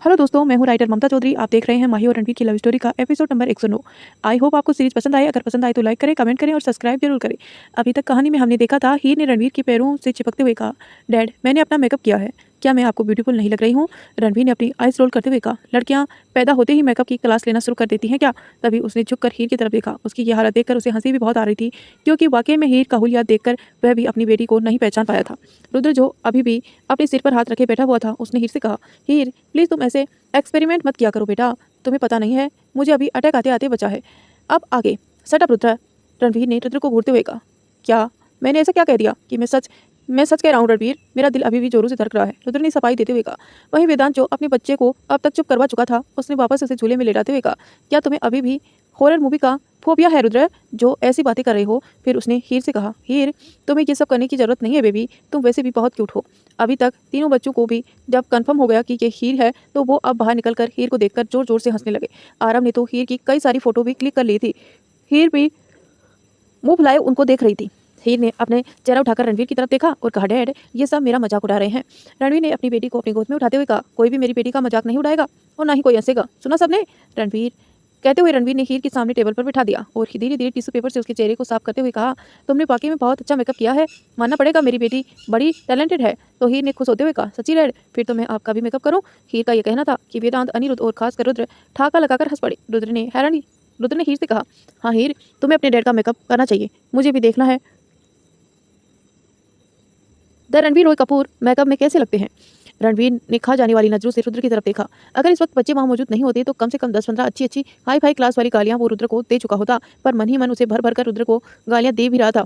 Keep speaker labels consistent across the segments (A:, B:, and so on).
A: Hello दोस्तों, मैं हूं राइटर ममता चौधरी। आप देख रहे हैं माही और रणवीर की लव स्टोरी का एपिसोड नंबर 109। आई होप आपको सीरीज पसंद आए। अगर पसंद आए तो लाइक करें, कमेंट करें और सब्सक्राइब जरूर करें। अभी तक कहानी में हमने देखा था, हीर ने रणवीर के पैरों से चिपकते हुए कहा, डैड मैंने अपना मेकअप किया है, क्या मैं आपको ब्यूटीफुल नहीं लग रही हूँ? रणवीर ने अपनी आइज रोल करते हुए कहा, लड़कियां पैदा होते ही मेकअप की क्लास लेना शुरू कर देती हैं क्या? तभी उसने झुककर हीर की तरफ देखा। उसकी यह हालत देखकर उसे हंसी भी बहुत आ रही थी, क्योंकि वाकई में हीर का हुलिया देखकर वह भी अपनी बेटी को नहीं पहचान पाया था। रुद्र जो अभी भी अपने सिर पर हाथ रखे बैठा हुआ था, उसने हीर से कहा, हीर प्लीज तुम ऐसे एक्सपेरिमेंट मत किया करो बेटा, तुम्हें पता नहीं है मुझे अभी अटैक आते आते बचा है। अब आगे सट अप रुद्र। रणवीर ने रुद्र को घूरते हुए कहा, क्या मैंने ऐसा क्या कह दिया कि मैं सच कह रहा हूँ रणवीर, मेरा दिल अभी भी जोरों से धड़क रहा है, रुद्र ने सफाई देते हुए कहा। वहीं वेदांत जो अपने बच्चे को अब तक चुप करवा चुका था, उसने वापस उसे झूले में लेटाते हुए कहा, क्या तुम्हें अभी भी हॉरर मूवी का फोबिया है रुद्र, जो ऐसी बातें कर रहे हो? फिर उसने हीर से कहा, हीर तुम्हें ये सब करने की जरूरत नहीं है बेबी, तुम वैसे भी बहुत क्यूट हो। अभी तक तीनों बच्चों को भी जब कंफर्म हो गया कि ये हीर है, तो वो अब बाहर निकलकर हीर को देखकर जोर जोर से हंसने लगे। आरव ने तो हीर की कई सारी फोटो भी क्लिक कर ली थी। हीर भी मुंह फुलाए उनको देख रही थी। हीर ने अपने चेहरा उठाकर रणवीर की तरफ देखा और कहा, डैड ये सब मेरा मजाक उड़ा रहे हैं। रणवीर ने अपनी बेटी को अपनी गोद में उठाते हुए कहा, कोई भी मेरी बेटी का मजाक नहीं उड़ाएगा और ना ही कोई हंसेगा, सुना सबने? रणवीर कहते हुए रणवीर ने हीर के सामने टेबल पर बिठा दिया और धीरे धीरे टिश्यू पेपर से उसके चेहरे को साफ करते हुए कहा, तुमने वाकई में बहुत अच्छा मेकअप किया है, मानना पड़ेगा मेरी बेटी बड़ी टैलेंटेड है। तो हीर ने खुश होते हुए कहा, सच्ची डैड, फिर तो मैं आपका भी मेकअप करूं? हीर का यह कहना था कि वेदांत, अनिरुद्ध और खासकर रुद्र ठाका लगाकर हंस पड़े। रुद्र ने हीर से कहा, हाँ हीर, तुम्हें अपने डैड का मेकअप करना चाहिए, मुझे भी देखना है द रणवीर रॉय कपूर मेकअप में कैसे लगते हैं। रणवीर ने खा जाने वाली नजरों से रुद्र की तरफ देखा। अगर इस वक्त बच्चे वहां मौजूद नहीं होते तो कम से कम 10-15 अच्छी अच्छी हाई फाई क्लास वाली गालियां वो रुद्र को दे चुका होता, पर मन ही मन उसे भर भर कर रुद्र को गालियां दे भी रहा था।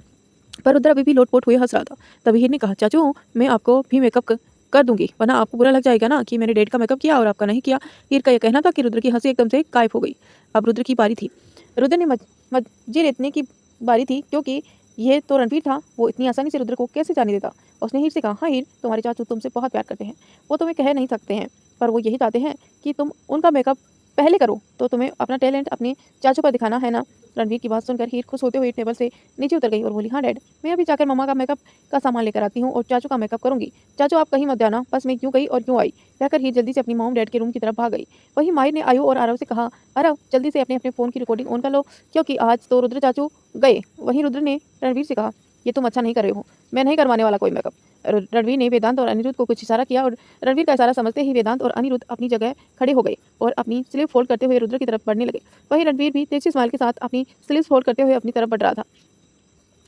A: पर रुद्र अभी भी लोटपोट हुए हंस रहा था। तभी हीर ने कहा, चाचू मैं आपको भी मेकअप कर दूंगी, वरना आपको बुरा लग जाएगा ना कि मैंने डैड का मेकअप किया और आपका नहीं किया। हीर का यह कहना था कि रुद्र की हंसी एकदम से गायब हो गई। अब रुद्र की बारी थी। रुद्र ने मजे लेने की बारी थी, क्योंकि ये तो रणवीर था, वो इतनी आसानी से रुद्र को कैसे जाने देता। उसने हीर से कहा, हाँ हीर, तुम्हारे चाचू तुमसे बहुत प्यार करते हैं, वो तुम्हें कह नहीं सकते हैं, पर वो यही चाहते हैं कि तुम उनका मेकअप पहले करो, तो तुम्हें अपना टैलेंट अपने चाचू पर दिखाना है ना। रणवीर की बात सुनकर हीर खुश होते हुए टेबल से नीचे उतर गई और बोली, हाँ डैड, मैं अभी जाकर मम्मा का मेकअप का सामान लेकर आती हूँ और चाचू का मेकअप करूंगी। चाचू आप कहीं मत जाना, बस मैं क्यों गई और क्यों आई। कहकर हीर जल्दी से अपनी मॉम डैड के रूम की तरफ भाग गई। वहीं माहिर ने आयु और आरव से कहा, आरव जल्दी से अपने अपने फ़ोन की रिकॉर्डिंग ऑन कर लो, क्योंकि आज तो रुद्र चाचू गए। वहीं रुद्र ने रणवीर से कहा, ये तुम अच्छा नहीं कर रहे हो, मैं नहीं करवाने वाला कोई मेकअप। रणवीर ने वेदांत और अनिरुद्ध को कुछ इशारा किया और रणवीर का इशारा समझते ही वेदांत और अनिरुद्ध अपनी जगह खड़े हो गए और अपनी स्लीव फोल्ड करते हुए रुद्र की तरफ बढ़ने लगे। वहीं रणवीर भी तेजी स्माइल के साथ अपनी स्लीव फोल्ड करते हुए अपनी तरफ बढ़ रहा था।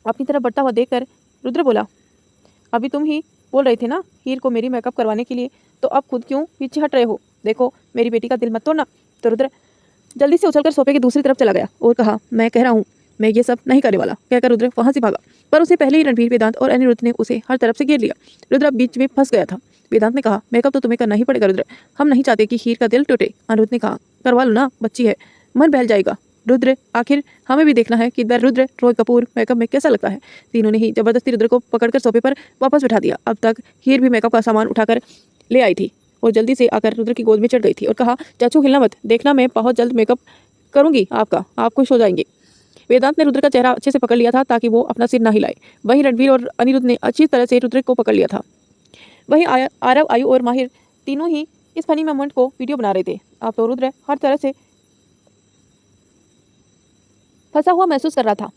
A: अपनी तरफ बढ़ता हुआ देखकर रुद्र बोला, अभी तुम ही बोल रहे थे ना हीर को मेरी मेकअप करवाने के लिए, तो अब खुद क्यों पीछे हट रहे हो? देखो मेरी बेटी का दिल मत तोड़ना। तो रुद्र जल्दी से उछलकर सोफे की दूसरी तरफ चला गया और कहा, मैं कह रहा हूँ मैं ये सब नहीं करने वाला। कहकर रुद्र वहां से भागा, पर उसे पहले ही रणवीर, वेदांत और अनिरुद्ध ने उसे हर तरफ से घेर लिया। रुद्र बीच में फंस गया था। वेदांत ने कहा, मेकअप तो तुम्हें करना ही पड़ेगा रुद्र, हम नहीं चाहते कि हीर का दिल टूटे। अनिरुद्ध ने कहा, करवा लो ना, बच्ची है, मन बहल जाएगा। रुद्र आखिर हमें भी देखना है कि द रुद्र रॉय कपूर मेकअप में कैसा लगता है। तीनों ने ही जबरदस्ती रुद्र को पकड़कर सोफे पर वापस बिठा दिया। अब तक हीर भी मेकअप का सामान उठाकर ले आई थी और जल्दी से आकर रुद्र की गोद में चढ़ गई थी और कहा, चाचू हिलना मत, देखना मैं बहुत जल्द मेकअप करूंगी आपका, आप खुश हो जाएंगे। वेदांत ने रुद्र का चेहरा अच्छे से पकड़ लिया था ताकि वो अपना सिर ना हिलाए। वहीं रणवीर और अनिरुद्ध ने अच्छी तरह से रुद्र को पकड़ लिया था। वहीं आरव, आयु और माहिर तीनों ही इस फनी मोमेंट को वीडियो बना रहे थे। अब तो रुद्र हर तरह से फंसा हुआ महसूस कर रहा था।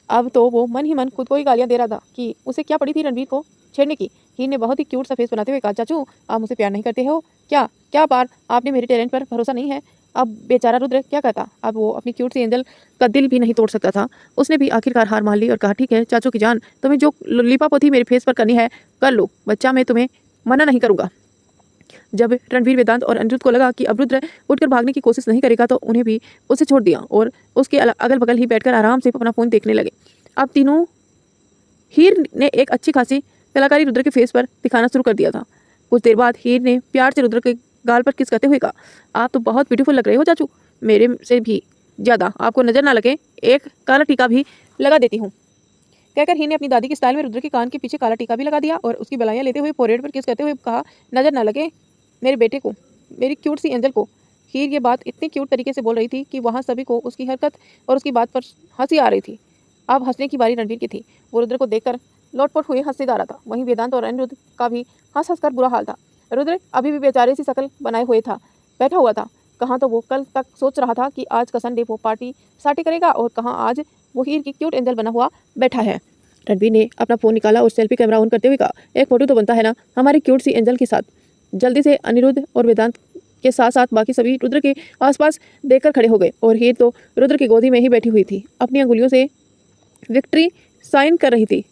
A: अब तो वो मन ही मन खुद को ही गालियां दे रहा था कि उसे क्या पड़ी थी रणवीर को छेड़ने की। हीर ने बहुत ही क्यूट सा फेस बनाते हुए कहा, चाचू आप मुझे प्यार नहीं करते हो क्या? क्या बार आपने मेरे टैलेंट पर भरोसा नहीं है? अब बेचारा रुद्र क्या कहता, अब वो अपनी क्यूट सी एंजल का दिल भी नहीं तोड़ सकता था। उसने भी आखिरकार हार मान ली और कहा, ठीक है चाचू की जान, तुम्हें जो लिपापोती मेरे फेस पर करनी है कर लो, बच्चा मैं तुम्हें मना नहीं करूंगा। जब रणवीर, वेदांत और अनिरुद्ध को लगा कि अब रुद्र उठकर भागने की कोशिश नहीं करेगा, तो उन्हें भी उसे छोड़ दिया और उसके अगल बगल ही बैठकर आराम से अपना फ़ोन देखने लगे। अब तीनों हीर ने एक अच्छी खासी कलाकारी रुद्र के फेस पर दिखाना शुरू कर दिया था। कुछ देर बाद हीर ने प्यार से रुद्र के गाल पर किस करते हुए कहा, आप तो बहुत ब्यूटीफुल लग रहे हो चाचू, मेरे से भी ज़्यादा, आपको नज़र ना लगे एक काला टीका भी लगा देती हूँ। कहकर हीर ने अपनी दादी के स्टाइल में रुद्र के कान के पीछे काला टीका भी लगा दिया और उसकी बलाइयाँ लेते हुए फोरहेड पर किस करते हुए कहा, नज़र ना लगे मेरे बेटे को, मेरी क्यूट सी एंजल को। हीर ये बात इतनी क्यूट तरीके से बोल रही थी कि वहाँ सभी को उसकी हरकत और उसकी बात पर हंसी आ रही थी। अब हंसने की बारी रणवीर की थी। वो रुद्र को देखकर लोटपोट हुए हंसते जा रहा था। वहीं वेदांत और अनिरुद्ध का भी हंस हंस कर बुरा हाल था। रुद्र अभी भी बेचारे सी शक्ल बनाए हुए था। बैठा हुआ था। कहाँ तो वो कल तक सोच रहा था कि आज का संडे वो पार्टी सार्टी करेगा और कहाँ आज वो हीर की क्यूट एंजल बना हुआ बैठा है। रणवीर ने अपना फ़ोन निकाला और सेल्फी कैमरा ऑन करते हुए कहा, एक फ़ोटो तो बनता है ना हमारी क्यूट सी एंजल के साथ। जल्दी से अनिरुद्ध और वेदांत के साथ साथ बाकी सभी रुद्र के आसपास देखकर खड़े हो गए और हीर तो रुद्र की गोदी में ही बैठी हुई थी, अपनी अंगुलियों से विक्ट्री साइन कर रही थी।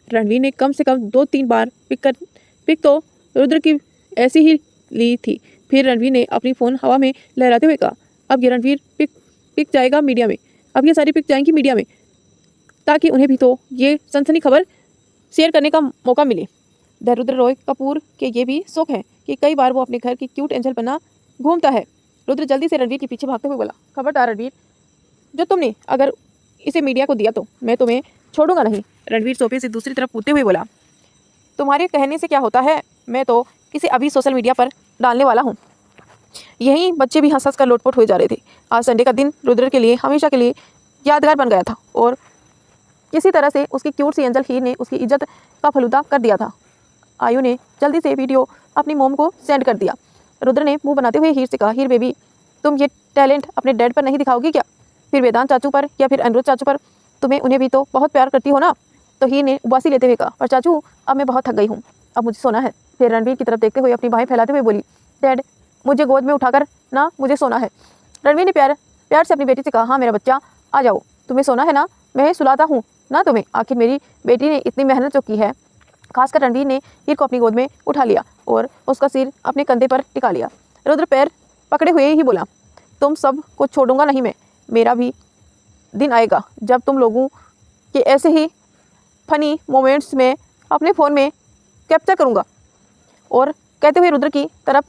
A: रणवीर ने कम से कम 2-3 बार पिक तो रुद्र की ऐसी ही ली थी। फिर रणवीर ने अपनी फ़ोन हवा में लहराते हुए कहा, अब ये रणवीर पिक जाएगा मीडिया में, अब ये सारी पिक जाएंगी मीडिया में, ताकि उन्हें भी तो ये सनसनी खबर शेयर करने का मौका मिले। रुद्र रॉय कपूर के ये भी शौक है कि कई बार वो अपने घर की क्यूट एंजल बना घूमता है। रुद्र जल्दी से रणवीर के पीछे भागते हुए बोला, खबरदार रणवीर, जो तुमने अगर इसे मीडिया को दिया तो मैं तुम्हें छोड़ूंगा नहीं। रणवीर सोफे से दूसरी तरफ कूदते हुए बोला, तुम्हारे कहने से क्या होता है, मैं तो इसे अभी सोशल मीडिया पर डालने वाला हूँ। यही बच्चे भी हंस हंस कर लोटपोट हुए जा रहे थे। आज संडे का दिन रुद्र के लिए हमेशा के लिए यादगार बन गया था और किसी तरह से उसकी क्यूट सी एंजल हीर ने उसकी इज्जत का फलूदा कर दिया था। आयु ने जल्दी से वीडियो अपनी मोम को सेंड कर दिया। रुद्र ने मुंह बनाते हुए हीर से कहा, हीर बेबी, तुम ये टैलेंट अपने डैड पर नहीं दिखाओगी क्या, फिर वेदांत चाचू पर या फिर अनिरुद्ध चाचू पर, तुम्हें उन्हें भी तो बहुत प्यार करती हो ना। तो हीर ने उबासी लेते हुए कहा, पर चाचू अब मैं बहुत थक गई हूँ, अब मुझे सोना है। फिर रणवीर की तरफ देखते हुए अपनी बाहें फैलाते हुए बोली, डैड मुझे गोद में उठाकर ना मुझे सोना है। रणवीर ने प्यार से अपनी बेटी से कहा, हाँ मेरा बच्चा आ जाओ, तुम्हें सोना है ना, मैं सुलाता हूँ ना तुम्हें, आखिर मेरी बेटी ने इतनी मेहनत जो की है। खासकर रणवीर ने हीर को अपनी गोद में उठा लिया और उसका सिर अपने कंधे पर टिका लिया। रुद्र पैर पकड़े हुए ही बोला, तुम सब को छोड़ूंगा नहीं मैं, मेरा भी दिन आएगा जब तुम लोगों के ऐसे ही फनी मोमेंट्स में अपने फ़ोन में कैप्चर करूंगा। और कहते हुए रुद्र की तरफ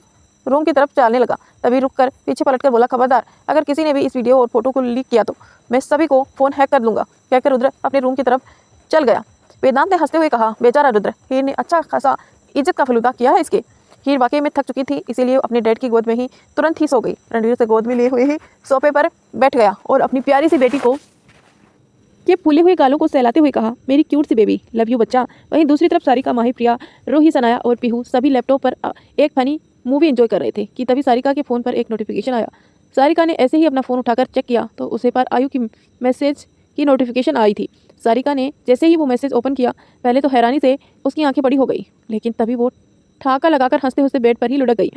A: रूम की तरफ चलने लगा। तभी रुककर पीछे पलटकर बोला, खबरदार अगर किसी ने भी इस वीडियो और फोटो को लीक किया तो मैं सभी को फ़ोन हैक कर लूँगा। कहकर रुद्र अपने रूम की तरफ चल गया। वेदांत ने हंसते हुए कहा, बेचारा रुद्र, हीर ने अच्छा खासा इज्जत का फलूदा किया है इसके। हीर वाकई में थक चुकी थी, इसीलिए अपने डैड की गोद में ही तुरंत ही सो गई। रणवीर से गोद में लिए हुए ही सोफे पर बैठ गया और अपनी प्यारी सी बेटी को के फूली हुई गालों को सहलाते हुए कहा, मेरी क्यूट सी बेबी, लव यू बच्चा। वहीं दूसरी तरफ सारिका, माही, प्रिया, रोही, सनाया और पीहू सभी लैपटॉप पर एक फनी मूवी एंजॉय कर रहे थे कि तभी सारिका के फ़ोन पर एक नोटिफिकेशन आया। सारिका ने ऐसे ही अपना फ़ोन उठाकर चेक किया तो उसे पर आयु की मैसेज की नोटिफिकेशन आई थी। सारिका ने जैसे ही वो मैसेज ओपन किया, पहले तो हैरानी से उसकी आंखें बड़ी हो गई, लेकिन तभी वो ठाका लगाकर हंसते हंसते बेड पर ही लुढ़क गई।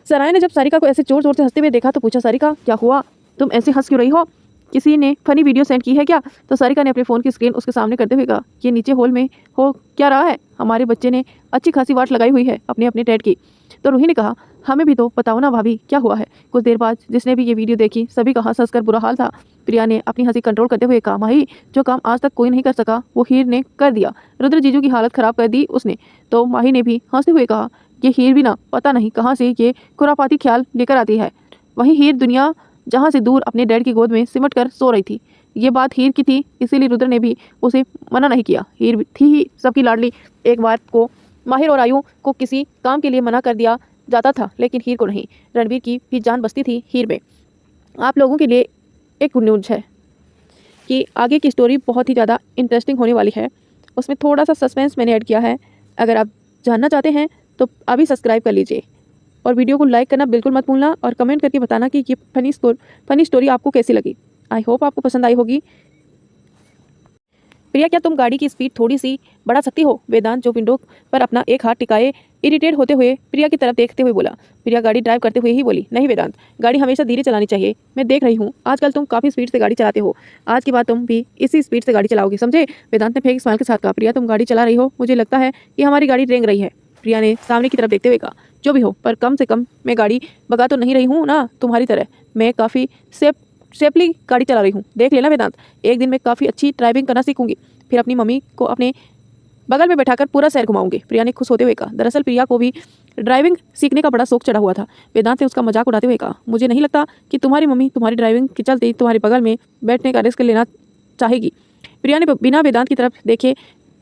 A: सनाया ने जब सारिका को ऐसे जोर जोर से हंसते हुए देखा तो पूछा, सारिका क्या हुआ, तुम ऐसे हंस क्यों रही हो, किसी ने फनी वीडियो सेंड की है क्या? तो सारिका ने अपने फ़ोन की स्क्रीन उसके सामने करते हुए कहा, ये नीचे हॉल में हो क्या रहा है, हमारे बच्चे ने अच्छी खासी वाट लगाई हुई है अपने अपने डैड की। तो रूही ने कहा, हमें भी तो बताओ ना भाभी क्या हुआ है। कुछ देर बाद जिसने भी ये वीडियो देखी सभी का हंस कर बुरा हाल था। प्रिया ने अपनी हंसी कंट्रोल करते हुए कहा, माही, जो काम आज तक कोई नहीं कर सका वो हीर ने कर दिया, रुद्र जीजू की हालत ख़राब कर दी उसने। तो माही ने भी हंसते हुए कहा, ये हीर भी ना पता नहीं कहाँ से ये खुरापाती ख्याल लेकर आती है। वहीं हीर दुनिया जहाँ से दूर अपने डैड की गोद में सिमट कर सो रही थी। ये बात हीर की थी, इसीलिए रुद्र ने भी उसे मना नहीं किया। हीर थी ही सबकी लाडली। एक बार को माहिर और आयु को किसी काम के लिए मना कर दिया जाता था, लेकिन हीर को नहीं। रणवीर की भी जान बसती थी हीर में। आप लोगों के लिए एक गुड न्यूज़ है कि आगे की स्टोरी बहुत ही ज़्यादा इंटरेस्टिंग होने वाली है। उसमें थोड़ा सा सस्पेंस मैंने ऐड किया है। अगर आप जानना चाहते हैं तो अभी सब्सक्राइब कर लीजिए और वीडियो को लाइक करना बिल्कुल मत भूलना और कमेंट करके बताना कि ये फनी स्टोरी आपको कैसी लगी। आई होप आपको पसंद आई होगी। प्रिया, क्या तुम गाड़ी की स्पीड थोड़ी सी बढ़ा सकती हो? वेदांत जो विंडो पर अपना एक हाथ टिकाए इरिटेट होते हुए प्रिया की तरफ देखते हुए बोला। प्रिया गाड़ी ड्राइव करते हुए ही बोली, नहीं वेदांत, गाड़ी हमेशा धीरे चलानी चाहिए। मैं देख रही हूँ आजकल तुम काफ़ी स्पीड से गाड़ी चलाते हो, आज के बाद तुम भी इसी स्पीड से गाड़ी चलाओगी, समझे? वेदांत ने फेक स्माइल के साथ कहा। प्रिया, तुम गाड़ी चला रही हो, मुझे लगता है कि हमारी गाड़ी रेंग रही है। प्रिया ने सामने की तरफ देखते हुए कहा, जो भी हो, पर कम से कम मैं गाड़ी भगा तो नहीं रही हूँ ना तुम्हारी तरह। मैं काफ़ी सेफली गाड़ी चला रही हूँ, देख लेना वेदांत। एक दिन मैं काफ़ी अच्छी ड्राइविंग करना सीखूंगी, फिर अपनी मम्मी को अपने बगल में बैठाकर पूरा शहर घुमाऊंगी। प्रिया ने खुश होते हुए कहा। दरअसल प्रिया को भी ड्राइविंग सीखने का बड़ा शौक चढ़ा हुआ था। वेदांत ने उसका मजाक उड़ाते हुए कहा, मुझे नहीं लगता कि तुम्हारी मम्मी तुम्हारी ड्राइविंग के चलते तुम्हारे बगल में बैठने का रिस्क लेना चाहेगी। प्रिया ने बिना वेदांत की तरफ देखे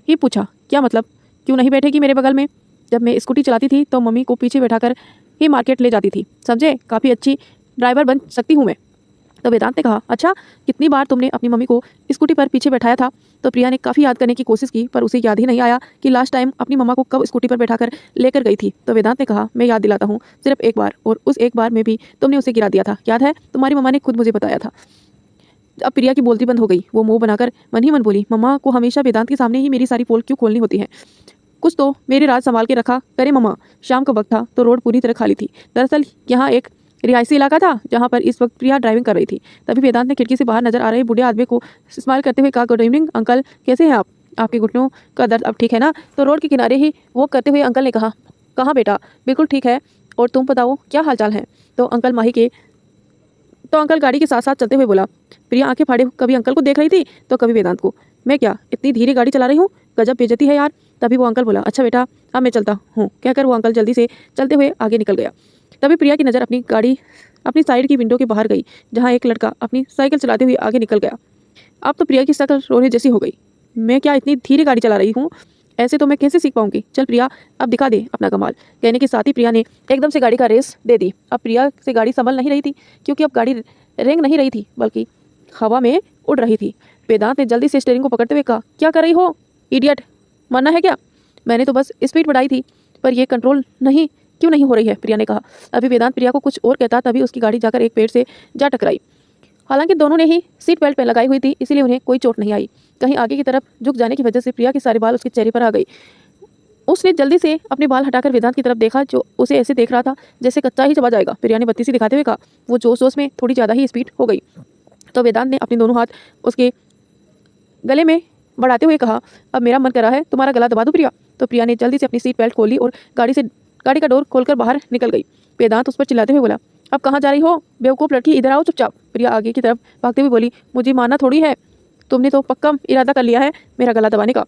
A: ही पूछा, क्या मतलब, क्यों नहीं बैठेगी मेरे बगल में? जब मैं स्कूटी चलाती थी तो मम्मी को पीछे बैठाकर ही मार्केट ले जाती थी, समझे? काफ़ी अच्छी ड्राइवर बन सकती हूँ मैं। तो वेदांत ने कहा, अच्छा कितनी बार तुमने अपनी मम्मी को स्कूटी पर पीछे बैठाया था? तो प्रिया ने काफ़ी याद करने की कोशिश की, पर उसे याद ही नहीं आया कि लास्ट टाइम अपनी मम्मा को कब स्कूटी पर बैठाकर लेकर गई थी। तो वेदांत ने कहा, मैं याद दिलाता हूँ, सिर्फ एक बार, और उस एक बार में भी तुमने उसे गिरा दिया था, याद है? तुम्हारी मम्मा ने खुद मुझे बताया था। अब प्रिया की बोलती बंद हो गई। वो मुंह बनाकर मन ही मन बोली, मम्मा को हमेशा वेदांत के सामने ही मेरी सारी पोल क्यों खोलनी होती है? कुछ तो मेरे राज संभाल के रखा करे मम्मा। शाम का वक्त था तो रोड पूरी तरह खाली थी। दरअसल यहाँ एक रिहायशी इलाका था जहाँ पर इस वक्त प्रिया ड्राइविंग कर रही थी। तभी वेदांत ने खिड़की से बाहर नजर आ रहे बूढ़े आदमी को स्माइल करते हुए कहा, गुड इवनिंग अंकल, कैसे हैं आप? आपके घुटनों का दर्द अब ठीक है ना? तो रोड के किनारे ही वॉक करते हुए अंकल ने कहा, कहाँ बेटा, बिल्कुल ठीक है, और तुम बताओ क्या हालचाल है? तो अंकल गाड़ी के साथ साथ चलते हुए बोला। प्रिया आंखें फाड़े कभी अंकल को देख रही थी तो कभी वेदांत को। मैं क्या इतनी धीरे गाड़ी चला रही हूँ? गजब बेइज्जती है यार। तभी वो अंकल बोला, अच्छा बेटा अब मैं चलता हूँ, कहकर वो अंकल जल्दी से चलते हुए आगे निकल गया। तभी प्रिया की नज़र अपनी साइड की विंडो के बाहर गई, जहाँ एक लड़का अपनी साइकिल चलाते हुए आगे निकल गया। अब तो प्रिया की शक्ल रोने जैसी हो गई। मैं क्या इतनी धीरे गाड़ी चला रही हूँ? ऐसे तो मैं कैसे सीख पाऊंगी? चल प्रिया अब दिखा दे अपना कमाल। कहने के साथ ही प्रिया ने एकदम से गाड़ी का रेस दे दी। अब प्रिया से गाड़ी संभल नहीं रही थी, क्योंकि अब गाड़ी रेंग नहीं रही थी बल्कि हवा में उड़ रही थी। वेदांत ने जल्दी से स्टीयरिंग को पकड़ते हुए कहा, क्या कर रही हो इडियट, मरना है क्या? मैंने तो बस स्पीड बढ़ाई थी, पर यह कंट्रोल क्यों नहीं हो रही है? प्रिया ने कहा। अभी वेदांत प्रिया को कुछ और कहता तभी उसकी गाड़ी जाकर एक पेड़ से जा टकराई। हालांकि दोनों ने ही सीट बेल्ट पे लगाई हुई थी, इसीलिए उन्हें कोई चोट नहीं आई। कहीं आगे की तरफ झुक जाने की वजह से प्रिया के सारे बाल उसके चेहरे पर आ गई। उसने जल्दी से अपने बाल हटाकर वेदांत की तरफ देखा, जो उसे ऐसे देख रहा था जैसे कच्चा ही चबा जाएगा। प्रिया ने बत्ती सी दिखाते हुए कहा। वो जोश जोश में थोड़ी ज़्यादा ही स्पीड हो गई। तो वेदांत ने अपने दोनों हाथ उसके गले में बढ़ाते हुए कहा, अब मेरा मन कर रहा है तुम्हारा गला दबा दूं प्रिया। तो प्रिया ने जल्दी से अपनी सीट बेल्ट खोली और गाड़ी का डोर खोलकर बाहर निकल गई। वेदांत उस पर चिल्लाते हुए बोला, अब कहाँ जा रही हो बेवकूफ़ लड़की, इधर आओ चुपचाप। प्रिया आगे की तरफ भागते हुए बोली, मुझे मानना थोड़ी है, तुमने तो पक्का इरादा कर लिया है मेरा गला दबाने का।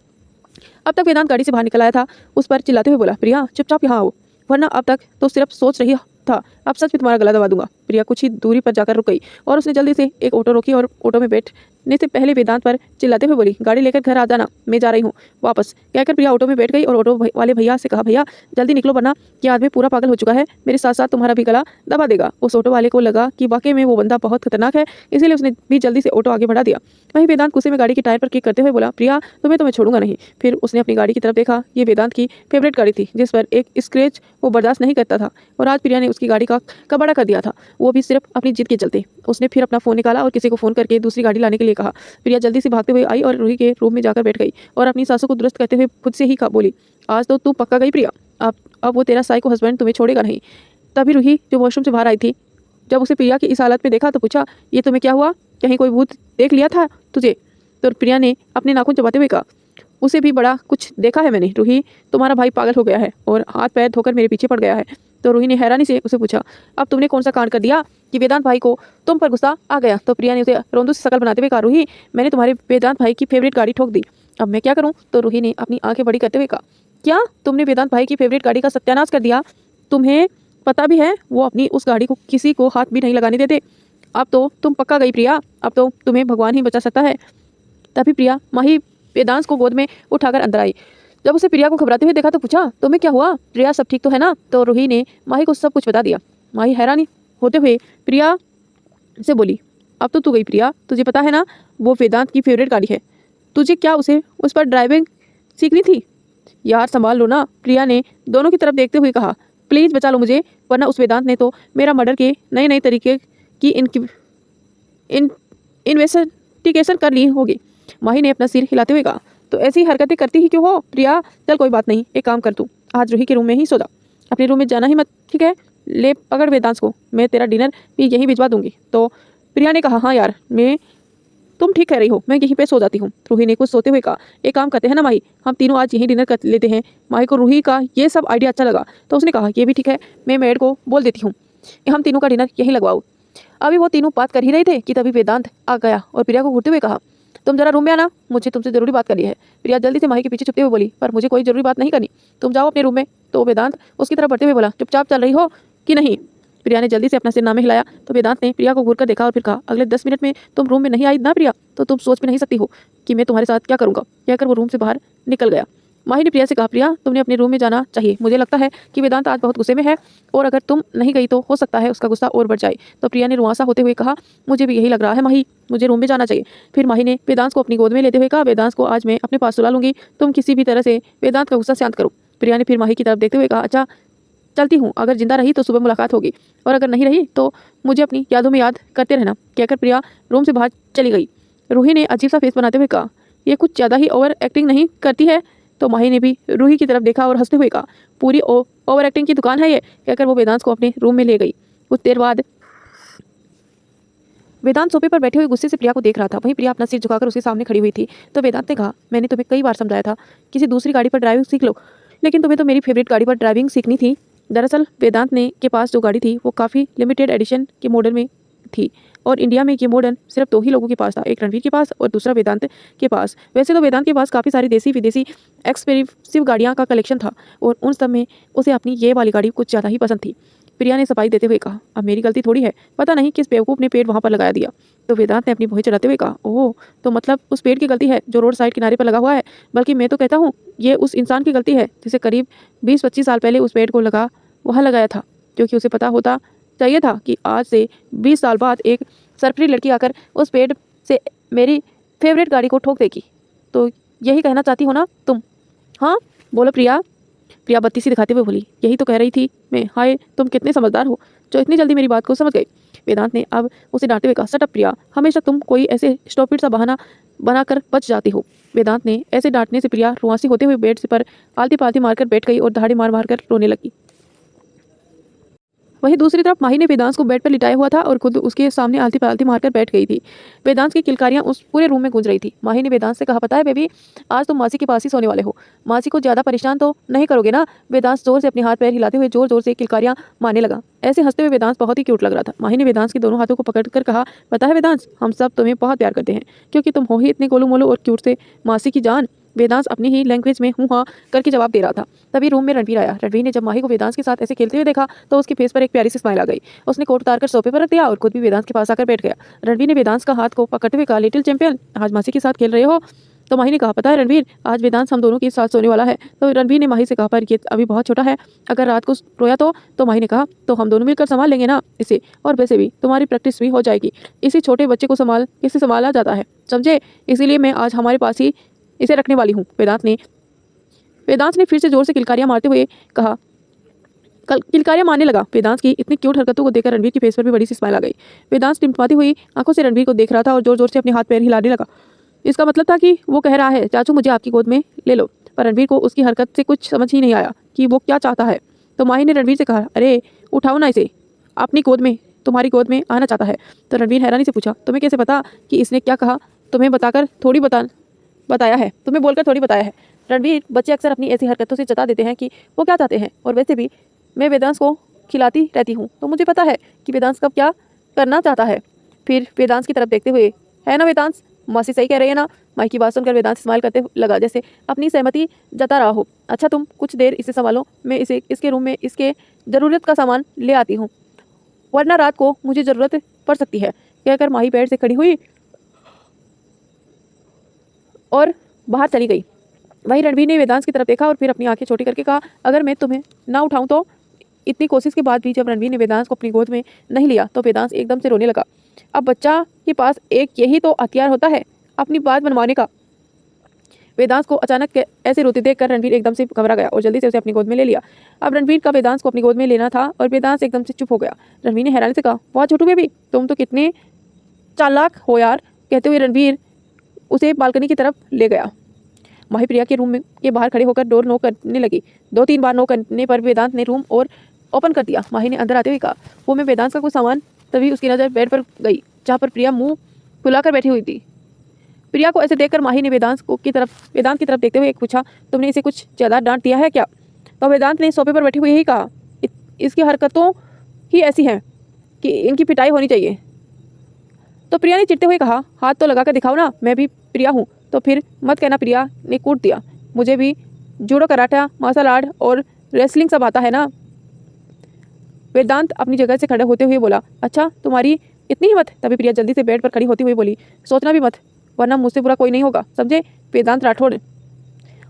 A: अब तक वेदांत गाड़ी से बाहर निकल आया था, उस पर चिल्लाते हुए बोला, प्रिया चुपचाप यहाँ आओ, वरना अब तक तो सिर्फ सोच रही था, अब सच में तुम्हारा गला दबा दूंगा। प्रिया कुछ ही दूरी पर जाकर रुक गई और उसने जल्दी से एक ऑटो रोकी और ऑटो में बैठने से पहले वेदांत पर चिल्लाते हुए बोली, गाड़ी लेकर घर आ जाना, मैं जा रही हूँ वापस। कहकर प्रिया ऑटो में बैठ गई और ऑटो वाले भैया से कहा, भैया जल्दी निकलो वरना ये आदमी पूरा पागल हो चुका है, मेरे साथ साथ तुम्हारा भी गला दबा देगा। उस ऑटो वाले को लगा कि वाकई में वो बंदा बहुत खतरनाक है, इसीलिए उसने भी जल्दी से ऑटो आगे बढ़ा दिया। वहीं वेदांत गुस्से में गाड़ी के टायर पर किक करते हुए बोला, प्रिया तुम्हें तो मैं छोड़ूंगा नहीं। फिर उसने अपनी गाड़ी की तरफ देखा। ये वेदांत की फेवरेट गाड़ी थी, जिस पर एक स्क्रैच वो बर्दाश्त नहीं करता था, और आज प्रिया ने उसकी गाड़ी का कबाड़ा कर दिया था, वो भी सिर्फ अपनी जिद के चलते। उसने फिर अपना फ़ोन निकाला और किसी को फ़ोन करके दूसरी गाड़ी लाने के लिए कहा। प्रिया जल्दी से भागते हुए आई और रूही के रूम में जाकर बैठ गई और अपनी सासू को दुरुस्त करते हुए खुद से ही बोली, आज तो तू पक्का गई प्रिया, अब वो तेरा साइको हस्बैंड तुम्हें छोड़ेगा नहीं। तभी रूही जो वॉशरूम से बाहर आई थी, जब उसे प्रिया की इस हालत में देखा तो पूछा, ये तुम्हें क्या हुआ, कहीं कोई भूत देख लिया था तुझे? तो प्रिया ने अपने नाखून चबाते हुए कहा, उसे भी बड़ा कुछ देखा है मैंने रूही, तुम्हारा भाई पागल हो गया है और हाथ पैर धोकर मेरे पीछे पड़ गया है। तो रूही ने हैरानी से उसे पूछा, अब तुमने कौन सा कांड कर दिया कि वेदांत भाई को तुम पर गुस्सा आ गया? तो प्रिया ने उसे रोंदू से शकल बनाते हुए कहा, रूही मैंने तुम्हारे वेदांत भाई की फेवरेट गाड़ी ठोक दी, अब मैं क्या करूं? तो रूही ने अपनी आंखें बड़ी करते हुए कहा, क्या तुमने वेदांत भाई की फेवरेट गाड़ी का सत्यानाश कर दिया? तुम्हें पता भी है वो अपनी उस गाड़ी को किसी को हाथ भी नहीं लगाने देते। अब तो तुम पक्का गई प्रिया, अब तो तुम्हें भगवान ही बचा सकता है। तभी प्रिया माही वेदांत को गोद में उठाकर अंदर आई। जब उसे प्रिया को घबराते हुए देखा तो पूछा, तुम्हें क्या हुआ प्रिया, सब ठीक तो है ना? तो रूही ने माही को सब कुछ बता दिया। माही हैरानी होते हुए प्रिया से बोली, अब तो तू गई प्रिया, तुझे पता है ना वो वेदांत की फेवरेट गाड़ी है, तुझे क्या उस पर ड्राइविंग सीखनी थी? यार संभाल लो ना, प्रिया ने दोनों की तरफ देखते हुए कहा, प्लीज़ बचा लो मुझे, वरना उस वेदांत ने तो मेरा मर्डर के नए नए तरीके की इन्वेस्टिगेशन कर ली होगी। माही ने अपना सिर हिलाते हुए कहा, तो ऐसी हरकतें करती ही क्यों हो प्रिया? चल कोई बात नहीं, एक काम कर तू आज रूही के रूम में ही सो जा, अपने रूम में जाना ही मत, ठीक है? ले पकड़ वेदांत को, मैं तेरा डिनर भी यहीं भिजवा दूंगी। तो प्रिया ने कहा, हाँ यार तुम ठीक कह रही हो, मैं यहीं पे सो जाती हूँ। रूही ने कुछ सोते हुए कहा, एक काम करते हैं ना माही, हम तीनों आज यहीं डिनर कर लेते हैं। माही को रूही का ये सब आइडिया अच्छा लगा तो उसने कहा, ये भी ठीक है, मैं मेड को बोल देती हूँ हम तीनों का डिनर यहीं लगवाओ। अभी वो तीनों बात कर ही रहे थे कि तभी वेदांत आ गया और प्रिया को घूरते हुए कहा, तुम जरा रूम में आना, मुझे तुमसे जरूरी बात करनी है। प्रिया जल्दी से माही के पीछे छुपते हुए बोली, पर मुझे कोई जरूरी बात नहीं करनी, तुम जाओ अपने रूम में। तो वेदांत उसकी तरफ बढ़ते हुए बोला, चुपचाप चल रही हो कि नहीं? प्रिया ने जल्दी से अपना सिर नामे हिलाया। तो वेदांत ने प्रिया को घूरकर देखा और फिर कहा, अगले 10 मिनट में तुम रूम में नहीं आई ना प्रिया, तो तुम सोच भी नहीं सकती हो कि मैं तुम्हारे साथ क्या करूँगा। कहकर वो रूम से बाहर निकल गया। माही ने प्रिया से कहा, प्रिया तुमने अपने रूम में जाना चाहिए, मुझे लगता है कि वेदांत आज बहुत गुस्से में है और अगर तुम नहीं गई तो हो सकता है उसका गुस्सा और बढ़ जाए। तो प्रिया ने रुआंसा होते हुए कहा, मुझे भी यही लग रहा है माही, मुझे रूम में जाना चाहिए। फिर माही ने वेदांत को अपनी गोद में लेते हुए कहा, वेदांत को आज मैं अपने पास सुला लूंगी, तुम किसी भी तरह से वेदांत का गुस्सा शांत करो। प्रिया ने फिर माही की तरफ देखते हुए कहा, अच्छा चलती हूँ, अगर जिंदा रही तो सुबह मुलाकात होगी और अगर नहीं रही तो मुझे अपनी यादों में याद करते रहना। कहकर प्रिया रूम से बाहर चली गई। रूही ने अजीब सा फेस बनाते हुए कहा, ये कुछ ज़्यादा ही ओवर एक्टिंग नहीं करती है? तो माही ने भी रूही की तरफ देखा और हंसते हुए कहा, पूरी ओवर एक्टिंग की दुकान है ये। कहकर वो वेदांत को अपने रूम में ले गई। कुछ देर बाद वेदांत सोफे पर बैठे हुए गुस्से से प्रिया को देख रहा था। वहीं प्रिया अपना सिर झुकाकर उसके सामने खड़ी हुई थी। तो वेदांत ने कहा, मैंने तुम्हें कई बार समझाया था किसी दूसरी गाड़ी पर ड्राइविंग सीख लो, लेकिन तुम्हें तो मेरी फेवरेट गाड़ी पर ड्राइविंग सीखनी थी। दरअसल वेदांत ने के पास जो गाड़ी थी वो काफ़ी लिमिटेड एडिशन के मॉडल में थी और इंडिया में ये मॉडल सिर्फ 2 ही लोगों के पास था, एक रणवीर के पास और दूसरा वेदांत के पास। वैसे तो वेदांत के पास काफ़ी सारी देसी विदेशी एक्सपेंसिव गाड़ियाँ का कलेक्शन था और उन सब में उसे अपनी ये वाली गाड़ी कुछ ज़्यादा ही पसंद थी। प्रिया ने सफाई देते हुए कहा, अब मेरी गलती थोड़ी है, पता नहीं किस बेवकूफ़ ने पेड़ वहाँ पर लगाया दिया। तो वेदांत ने अपनी भौहें चढ़ाते हुए कहा, ओह तो मतलब उस पेड़ की गलती है जो रोड साइड किनारे पर लगा हुआ है? बल्कि मैं तो कहता हूँ ये उस इंसान की गलती है जिसे करीब 20-25 साल पहले उस पेड़ को वहाँ लगाया था, क्योंकि उसे पता होता चाहिए था कि आज से 20 साल बाद एक सरपरी लड़की आकर उस पेड़ से मेरी फेवरेट गाड़ी को ठोक देगी। तो यही कहना चाहती हो ना तुम? हाँ बोलो प्रिया। प्रिया बत्ती सी दिखाते हुए बोली, यही तो कह रही थी मैं। हाय तुम कितने समझदार हो जो इतनी जल्दी मेरी बात को समझ गए। वेदांत ने अब उसे डांटते हुए कहा, शट अप प्रिया, हमेशा तुम कोई ऐसे स्टॉपिड सा बहाना बनाकर बच जाती हो। वेदांत ने ऐसे डांटने से प्रिया रुआंसी होते हुए बेड से पर आलती पालती मारकर बैठ गई और दहाड़े मार मार कर रोने लगी। वहीं दूसरी तरफ माही ने वेदांत को बेड पर लिटाया हुआ था और खुद उसके सामने आलती पालती मारकर बैठ गई थी। वेदांत की किलकारियां उस पूरे रूम में गूंज रही थी। माही ने वेदांत से कहा, पता है बेबी, आज तुम मासी के पास ही सोने वाले हो, मासी को ज्यादा परेशान तो नहीं करोगे ना? वेदांत जोर से अपने हाथ पैर हिलाते हुए जोर जोर से किलकारियां मारने लगा। ऐसे हंसते हुए वेदांत बहुत ही क्यूट लग रहा था। माही ने वेदांत के दोनों हाथों को पकड़कर कहा, पता है वेदांत, हम सब तुम्हें बहुत प्यार करते हैं क्योंकि तुम हो ही इतने गोलू मोलू और क्यूट से मासी की जान। वेदांत अपनी ही लैंग्वेज में हूँ हाँ करके जवाब दे रहा था। तभी रूम में रणवीर आया। रणवीर ने जब माही को वेदांत के साथ ऐसे खेलते हुए देखा तो उसके फेस पर एक प्यारी सी स्माइल आ गई। उसने कोट उतारकर सोफे पर रख दिया और खुद भी वेदांत के पास आकर बैठ गया। रणवीर ने वेदांत का हाथ को पकड़ते हुए कहा, लिटिल चैंपियन, आज मासी के साथ खेल रहे हो? तो माही ने कहा, पता है रणवीर, आज वेदांत हम दोनों के साथ सोने वाला है। तो रणवीर ने माही से कहा, पर ये अभी बहुत छोटा है, अगर रात को रोया तो माही ने कहा, तो हम दोनों मिलकर संभाल लेंगे ना इसे, और वैसे भी तुम्हारी प्रैक्टिस भी हो जाएगी। इसी छोटे बच्चे को कैसे संभाला जाता है, समझे? इसीलिए मैं आज हमारे पास ही इसे रखने वाली हूँ। वेदांत ने फिर से जोर से किलकारियां मारते हुए कहा, किलकारियां मारने लगा। वेदांत की इतनी क्यूट हरकतों को देखकर रणवीर के फेस पर भी बड़ी सी स्माइल आ गई। वेदांत टिमटिमाती हुई आंखों से रणवीर को देख रहा था और जोर जोर से अपने हाथ पैर हिलाने लगा। इसका मतलब था कि वो कह रहा है, चाचू मुझे आपकी गोद में ले लो। पर रणवीर को उसकी हरकत से कुछ समझ ही नहीं आया कि वो क्या चाहता है। तो माही ने रणवीर से कहा, अरे उठाओ ना इसे, अपनी गोद में, तुम्हारी गोद में आना चाहता है। तो रणवीर हैरानी से पूछा, तुम्हें कैसे पता कि इसने क्या कहा? तुम्हें बताकर थोड़ी बताया है, तुम्हें बोलकर थोड़ी बताया है। रणवीर, बच्चे अक्सर अपनी ऐसी हरकतों से जता देते हैं कि वो क्या चाहते हैं, और वैसे भी मैं वेदांत को खिलाती रहती हूँ तो मुझे पता है कि वेदांत कब क्या करना चाहता है। फिर वेदांत की तरफ देखते हुए, है ना वेदांत, मासी सही कह रही है ना? माई की बात सुनकर वेदांत स्माइल करते लगा जैसे अपनी सहमति जता रहा हो। अच्छा तुम कुछ देर इसे संभालो, मैं इसके रूम में इसके ज़रूरत का सामान ले आती हूँ, वरना रात को मुझे ज़रूरत पड़ सकती है। कहकर माही बेड से खड़ी हुई और बाहर चली गई। वहीं रणवीर ने वेदांत की तरफ देखा और फिर अपनी आंखें छोटी करके कहा, अगर मैं तुम्हें ना उठाऊं तो? इतनी कोशिश के बाद भी जब रणवीर ने वेदांत को अपनी गोद में नहीं लिया तो वेदांत एकदम से रोने लगा। अब बच्चा के पास एक यही तो हथियार होता है अपनी बात मनवाने का। वेदांत को अचानक ऐसे रोते देखकर रणवीर एकदम से घबरा गया और जल्दी से उसे अपनी गोद में ले लिया। अब रणवीर का वेदांत को अपनी गोद में लेना था और वेदांत एकदम से चुप हो गया। रणवीर ने हैरानी से कहा, वाह छोटू बेबी, तुम तो कितने चालाक हो यार। कहते हुए रणवीर उसे बालकनी की तरफ ले गया। माही प्रिया के रूम के बाहर खड़े होकर डोर नॉक करने लगी। 2-3 बार नॉक करने पर वेदांत ने रूम और ओपन कर दिया। माही ने अंदर आते हुए कहा, वो मैं वेदांत का कुछ सामान। तभी उसकी नज़र बेड पर गई जहाँ पर प्रिया मुंह फुलाकर बैठी हुई थी। प्रिया को ऐसे देखकर माही ने वेदांत की तरफ देखते हुए पूछा, तुमने इसे कुछ ज़्यादा डांट दिया है क्या? तो वेदांत ने सोफे पर बैठे हुए यही कहा, इसकी हरकतों ही ऐसी हैं कि इनकी पिटाई होनी चाहिए। तो प्रिया ने चिढ़ते हुए कहा, हाथ तो लगा कर दिखाओ ना, मैं भी प्रिया हूँ। तो फिर मत कहना, प्रिया ने कूट दिया, मुझे भी जूडो, कराटा, मार्शल आर्ट और रेसलिंग सब आता है ना। वेदांत अपनी जगह से खड़े होते हुए बोला, अच्छा तुम्हारी इतनी हिम्मत? तभी प्रिया जल्दी से बेड पर खड़ी होती हुई बोली, सोचना भी मत, वरना मुझसे बुरा कोई नहीं होगा, समझे? वेदांत राठौड़।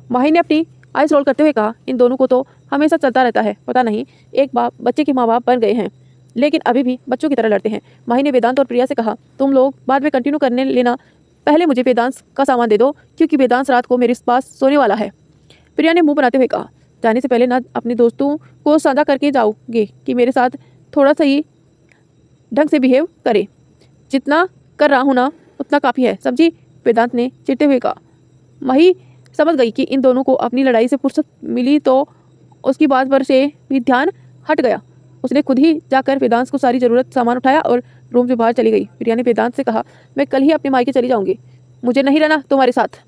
A: माही ने अपनी आइस रोल करते हुए कहा, इन दोनों को तो हमेशा चलता रहता है, पता नहीं एक बाप बच्चे के माँ बाप बन गए हैं लेकिन अभी भी बच्चों की तरह लड़ते हैं। माही ने वेदांत और प्रिया से कहा, तुम लोग बाद में कंटिन्यू करने लेना, पहले मुझे वेदांत का सामान दे दो क्योंकि वेदांत रात को मेरे पास सोने वाला है। प्रिया ने मुंह बनाते हुए कहा, जाने से पहले ना अपने दोस्तों को साझा करके जाओगे कि मेरे साथ थोड़ा सा ही ढंग से बिहेव करे, जितना कर रहा हूँ ना उतना काफ़ी है, समझी? वेदांत ने चिढ़ते हुए कहा। माही समझ गई कि इन दोनों को अपनी लड़ाई से फुर्सत मिली तो उसकी बात पर से भी ध्यान हट गया। उसने खुद ही जाकर वेदांत को सारी ज़रूरत सामान उठाया और रूम से बाहर चली गई। प्रिया ने वेदांत से कहा, मैं कल ही अपने मायके चली जाऊंगी, मुझे नहीं रहना तुम्हारे साथ।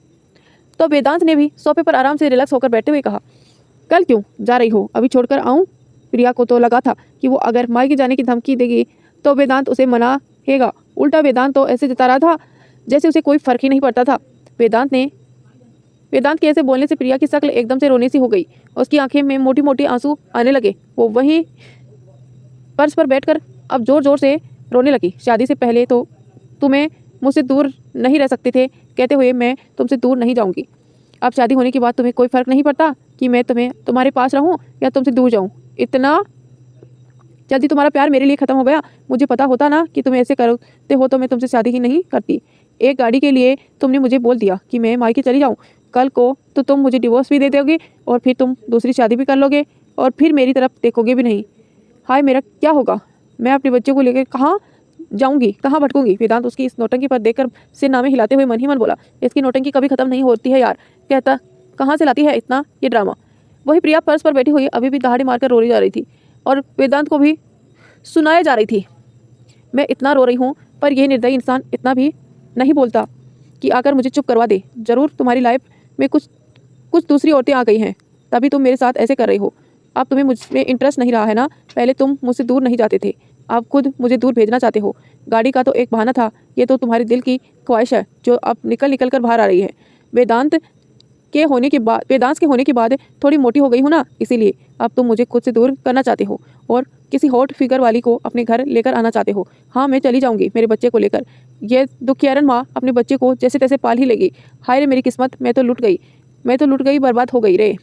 A: तो वेदांत ने भी सोफे पर आराम से रिलैक्स होकर बैठते हुए कहा, कल क्यों जा रही हो, अभी छोड़कर आऊँ? प्रिया को तो लगा था कि वो अगर मायके जाने की धमकी देगी तो वेदांत उसे मनाएगा। उल्टा वेदांत तो ऐसे जता रहा था जैसे उसे कोई फर्क ही नहीं पड़ता था। वेदांत के ऐसे बोलने से प्रिया की शक्ल एकदम से रोने सी हो गई। उसकी आंखें में मोटी मोटी आंसू आने लगे। वो वहीं फर्श पर बैठकर अब जोर जोर से रोने लगी। शादी से पहले तो तुम्हें मुझसे दूर नहीं रह सकते थे कहते हुए मैं तुमसे दूर नहीं जाऊंगी। अब शादी होने के बाद तुम्हें कोई फ़र्क नहीं पड़ता कि मैं तुम्हारे पास रहूं या तुमसे दूर जाऊं। इतना जल्दी तुम्हारा प्यार मेरे लिए ख़त्म हो गया। मुझे पता होता ना कि तुम ऐसे करते हो तो मैं तुमसे शादी ही नहीं करती। एक गाड़ी के लिए तुमने मुझे बोल दिया कि मैं मायके चली जाऊँ, कल को तो तुम मुझे डिवोर्स भी दे दोगे और फिर तुम दूसरी शादी भी कर लोगे और फिर मेरी तरफ देखोगे भी नहीं। हाय मेरा क्या होगा, मैं अपने बच्चे को लेकर कहाँ जाऊंगी, कहाँ भटकूंगी? वेदांत उसकी इस नौटंकी पर देखकर सिर नामे हिलाते हुए मन ही मन बोला, इसकी नौटंकी कभी खत्म नहीं होती है यार। कहता कहाँ से लाती है इतना ये ड्रामा। वही प्रिया फर्श पर बैठी हुई अभी भी दहाड़ी मारकर रो जा रही थी और वेदांत को भी सुनाया जा रही थी, मैं इतना रो रही हूँ पर यह निर्दयी इंसान इतना भी नहीं बोलता कि आकर मुझे चुप करवा दे। ज़रूर तुम्हारी लाइफ में कुछ दूसरी औरतें आ गई हैं तभी तुम मेरे साथ ऐसे कर रही हो। अब तुम्हें मुझमें इंटरेस्ट नहीं रहा है ना? पहले तुम मुझसे दूर नहीं जाते थे, आप खुद मुझे दूर भेजना चाहते हो। गाड़ी का तो एक बहाना था, ये तो तुम्हारे दिल की ख्वाहिश है जो अब निकल निकल कर बाहर आ रही है। वेदांत के होने के बाद थोड़ी मोटी हो गई हूँ ना, इसीलिए अब तुम मुझे खुद से दूर करना चाहते हो और किसी हॉट फिगर वाली को अपने घर लेकर आना चाहते हो। हाँ मैं चली जाऊंगी मेरे बच्चे को लेकर। ये दुखियारन माँ अपने बच्चे को जैसे तैसे पाल ही लेगी। हाय रे मेरी किस्मत, मैं तो लुट गई, बर्बाद हो गई रे।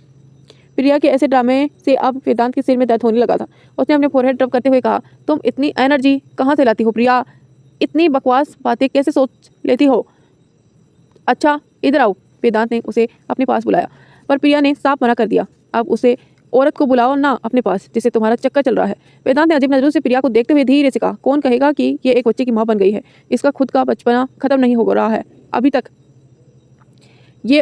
A: प्रिया के ऐसे ड्रामे से अब वेदांत के सिर में दर्द होने लगा था। उसने अपने फोरहेड रब करते हुए कहा, तुम इतनी एनर्जी कहाँ से लाती हो प्रिया? इतनी बकवास बातें कैसे सोच लेती हो? अच्छा इधर आओ। वेदांत ने उसे अपने पास बुलाया पर प्रिया ने साफ मना कर दिया। अब उसे औरत को बुलाओ ना अपने पास जिसे तुम्हारा चक्कर चल रहा है। वेदांत ने अजीब नजरों से प्रिया को देखते हुए धीरे से कहा, कौन कहेगा कि ये एक बच्चे की माँ बन गई है? इसका खुद का बचपना खत्म नहीं हो रहा है अभी तक।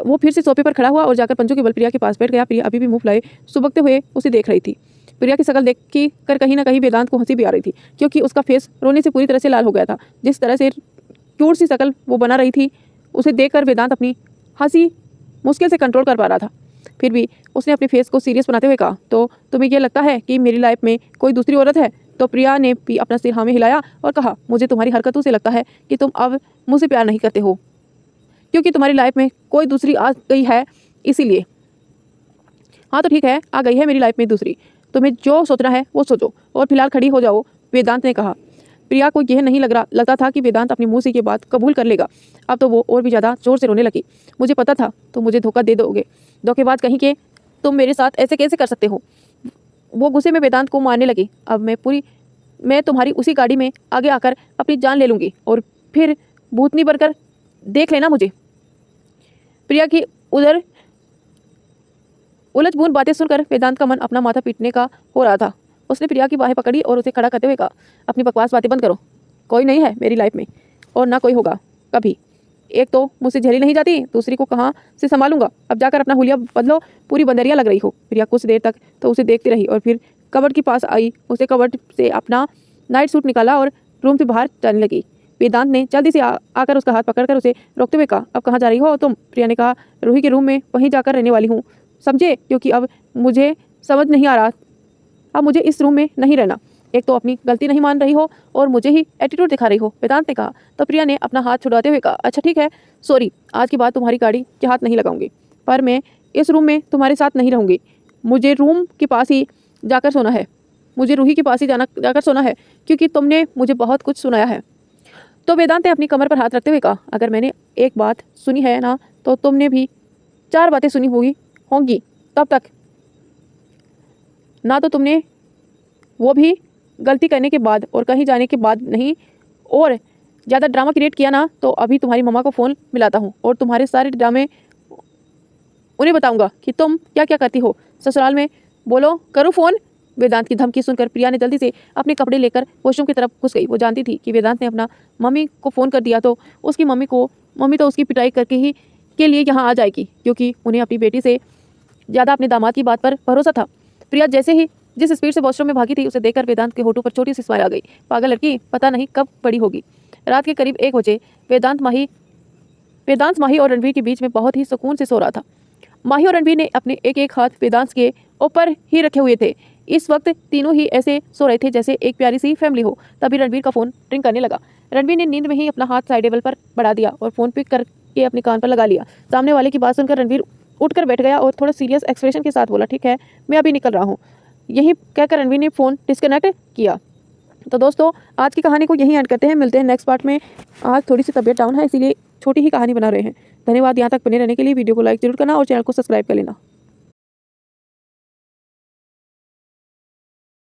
A: वो फिर से सोफे पर खड़ा हुआ और जाकर पंजों के बल प्रिया के पास बैठ गया। प्रिया अभी भी मुंह फुलाए सुबकते हुए उसे देख रही थी। प्रिया की शक्ल देख कर कहीं ना कहीं वेदांत को हंसी भी आ रही थी क्योंकि उसका फेस रोने से पूरी तरह से लाल हो गया था। जिस तरह से क्यूट सी शक्ल वो बना रही थी उसे देखकर वेदांत अपनी हंसी मुश्किल से कंट्रोल कर पा रहा था। फिर भी उसने अपने फेस को सीरियस बनाते हुए कहा, तो तुम्हें यह लगता है कि मेरी लाइफ में कोई दूसरी औरत है? तो प्रिया ने भी अपना सिर हाँ में हिलाया और कहा, मुझे तुम्हारी हरकतों से लगता है कि तुम अब मुझसे प्यार नहीं करते हो क्योंकि तुम्हारी लाइफ में कोई दूसरी आ गई है इसीलिए। हाँ तो ठीक है, आ गई है मेरी लाइफ में दूसरी, तुम्हें जो सोचना है वो सोचो और फिलहाल खड़ी हो जाओ, वेदांत ने कहा। प्रिया को यह नहीं लगता था कि वेदांत अपनी मुंह से ये बात कबूल कर लेगा। अब तो वो और भी ज़्यादा जोर से रोने लगी। मुझे पता था तुम मुझे धोखा दे दोगे, धोखेबाज कहीं के, तुम मेरे साथ ऐसे कैसे कर सकते हो? वो गुस्से में वेदांत को मारने लगी। अब मैं तुम्हारी उसी गाड़ी में आगे आकर अपनी जान ले लूँगी और फिर भूतनी बनकर देख लेना मुझे। प्रिया की उधर उलझ-बुन बातें सुनकर वेदांत का मन अपना माथा पीटने का हो रहा था। उसने प्रिया की बाहें पकड़ी और उसे खड़ा करते हुए कहा, अपनी बकवास बातें बंद करो। कोई नहीं है मेरी लाइफ में और ना कोई होगा कभी। एक तो मुझसे झेली नहीं जाती, दूसरी को कहाँ से संभालूंगा? अब जाकर अपना हुलिया बदलो, पूरी बंदरिया लग रही हो। प्रिया कुछ देर तक तो उसे देखती रही और फिर कबर्ड के पास आई। उसे कबर्ड से अपना नाइट सूट निकाला और रूम से बाहर जाने लगी। वेदांत ने जल्दी से आकर उसका हाथ पकड़कर उसे रोकते हुए कहा, अब कहाँ जा रही हो तुम? प्रिया ने कहा, रूही के रूम में वहीं जाकर रहने वाली हूँ, समझे? क्योंकि अब मुझे समझ नहीं आ रहा, अब मुझे इस रूम में नहीं रहना। एक तो अपनी गलती नहीं मान रही हो और मुझे ही एटीट्यूड दिखा रही हो, वेदांत ने कहा। तो प्रिया ने अपना हाथ छुड़ाते हुए कहा, अच्छा ठीक है, सॉरी, आज के बाद तुम्हारी गाड़ी के हाथ नहीं लगाऊंगी, पर मैं इस रूम में तुम्हारे साथ नहीं रहूंगी। मुझे रूम के पास ही जाकर सोना है, मुझे रूही के पास ही जाकर सोना है क्योंकि तुमने मुझे बहुत कुछ सुनाया है। तो वेदांत ने अपनी कमर पर हाथ रखते हुए कहा, अगर मैंने एक बात सुनी है ना तो तुमने भी 4 बातें सुनी होंगी। तब तक ना तो तुमने वो भी गलती करने के बाद और कहीं जाने के बाद नहीं और ज़्यादा ड्रामा क्रिएट किया ना तो अभी तुम्हारी मम्मा को फ़ोन मिलाता हूँ और तुम्हारे सारे ड्रामे उन्हें बताऊंगा कि तुम क्या क्या करती हो ससुराल में। बोलो करो फ़ोन। वेदांत की धमकी सुनकर प्रिया ने जल्दी से अपने कपड़े लेकर वॉशरूम की तरफ घुस गई। वो जानती थी कि वेदांत ने अपना मम्मी को फ़ोन कर दिया तो उसकी मम्मी तो उसकी पिटाई करके ही के लिए यहाँ आ जाएगी, क्योंकि उन्हें अपनी बेटी से ज़्यादा अपने दामाद की बात पर भरोसा था। प्रिया जैसे ही जिस स्पीड से वॉशरूम में भागी थी उसे देखकर वेदांत के होठों पर छोटी सी स्माइल आ गई। पागल लड़की, पता नहीं कब बड़ी होगी। रात के करीब 1 बजे वेदांत माही और रणवीर के बीच में बहुत ही सुकून से सो रहा था। माही और रणवीर ने अपने एक एक हाथ वेदांत के ऊपर ही रखे हुए थे। इस वक्त तीनों ही ऐसे सो रहे थे जैसे एक प्यारी सी फैमिली हो। तभी रणवीर का फ़ोन रिंग करने लगा। रणवीर ने नींद में ही अपना हाथ साइड टेबल पर बढ़ा दिया और फ़ोन पिक करके अपने कान पर लगा लिया। सामने वाले की बात सुनकर रणवीर उठकर बैठ गया और थोड़ा सीरियस एक्सप्रेशन के साथ बोला, ठीक है, मैं अभी निकल रहा हूँ। यही कहकर रणवीर ने फ़ोन डिस्कनेक्ट किया। तो दोस्तों आज की कहानी को यहीं एंड करते हैं। मिलते हैं नेक्स्ट पार्ट में। आज थोड़ी सी तबीयत डाउन है इसीलिए छोटी ही कहानी बना रहे हैं। धन्यवाद यहाँ तक बने रहने के लिए। वीडियो को लाइक जरूर करना और चैनल को सब्सक्राइब कर लेना।